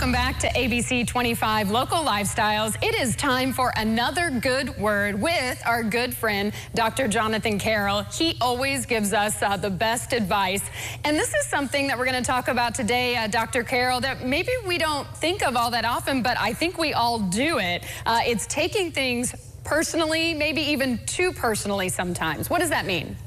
Welcome back to ABC 25 Local Lifestyles. It is time for another good word with our good friend, Dr. Jonathan Carroll. He always gives us the best advice. And this is something that we're going to talk about today, Dr. Carroll, that maybe we don't think of all that often, but I think we all do it. It's taking things personally, maybe even too personally sometimes. What does that mean?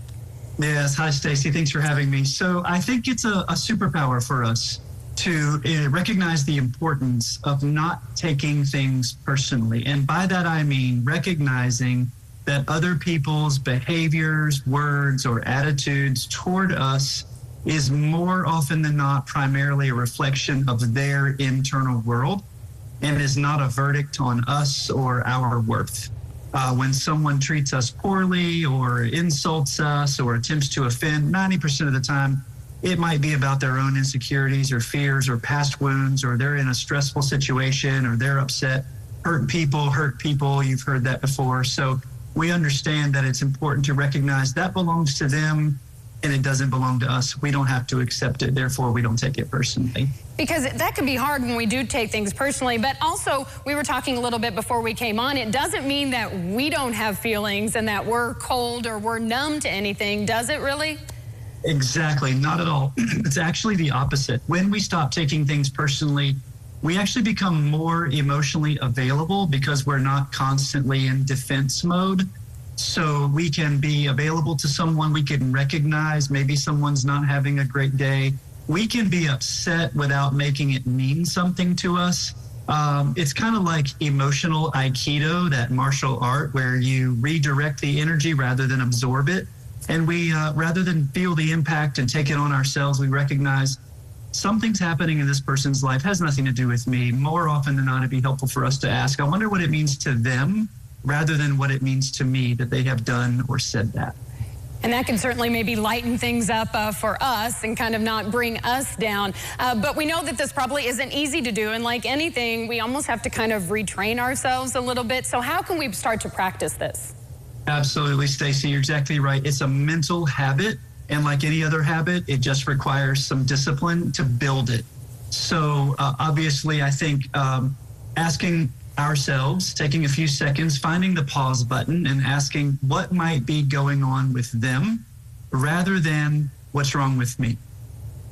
Yes. Hi, Stacy. Thanks for having me. So I think it's a superpower for us to recognize the importance of not taking things personally. And by that, I mean recognizing that other people's behaviors, words, or attitudes toward us is more often than not primarily a reflection of their internal world and is not a verdict on us or our worth. When someone treats us poorly or insults us or attempts to offend, 90% of the time, it might be about their own insecurities or fears or past wounds, or they're in a stressful situation, or they're upset. Hurt people, you've heard that before. So we understand that it's important to recognize that belongs to them and it doesn't belong to us. We don't have to accept it, therefore we don't take it personally. Because that can be hard when we do take things personally, but also we were talking a little bit before we came on, it doesn't mean that we don't have feelings and that we're cold or we're numb to anything, does it really? Exactly, not at all. It's actually the opposite. When we stop taking things personally, we actually become more emotionally available because we're not constantly in defense mode. So we can be available to someone, we can recognize maybe someone's not having a great day. We can be upset without making it mean something to us. It's kind of like emotional Aikido, that martial art where you redirect the energy rather than absorb it. And we, rather than feel the impact and take it on ourselves, we recognize something's happening in this person's life, has nothing to do with me. More often than not, it'd be helpful for us to ask, I wonder what it means to them rather than what it means to me that they have done or said that. And that can certainly maybe lighten things up for us and kind of not bring us down. But we know that this probably isn't easy to do. And like anything, we almost have to kind of retrain ourselves a little bit. So how can we start to practice this? Absolutely, Stacy, you're exactly right. It's a mental habit, and like any other habit, it just requires some discipline to build it. So obviously, I think asking ourselves, taking a few seconds, finding the pause button and asking what might be going on with them rather than what's wrong with me.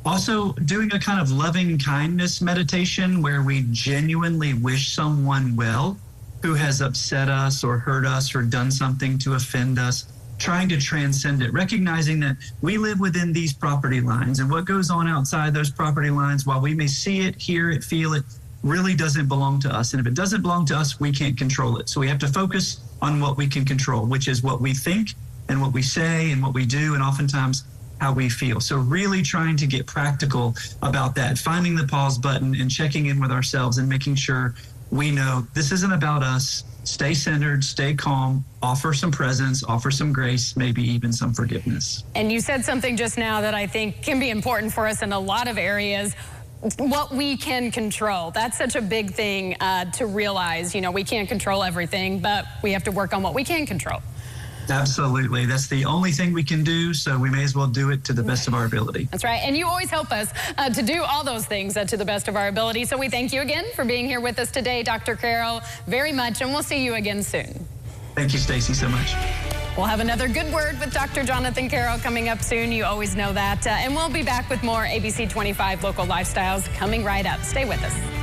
Also, doing a kind of loving kindness meditation where we genuinely wish someone well who has upset us or hurt us or done something to offend us, trying to transcend it, recognizing that we live within these property lines and what goes on outside those property lines, while we may see it, hear it, feel it, really doesn't belong to us. And if it doesn't belong to us, we can't control it. So we have to focus on what we can control, which is what we think and what we say and what we do, and oftentimes how we feel. So really trying to get practical about that, finding the pause button and checking in with ourselves and making sure we know this isn't about us. Stay centered, stay calm, offer some presence, offer some grace, maybe even some forgiveness. And you said something just now that I think can be important for us in a lot of areas. What we can control. That's such a big thing to realize. You know, we can't control everything, but we have to work on what we can control. Absolutely. That's the only thing we can do, so we may as well do it to the best of our ability. That's right. And you always help us to do all those things to the best of our ability. So we thank you again for being here with us today, Dr. Carroll, very much, and we'll see you again soon. Thank you, Stacy, so much. We'll have another good word with Dr. Jonathan Carroll coming up soon. You always know that. And we'll be back with more ABC 25 Local Lifestyles coming right up. Stay with us.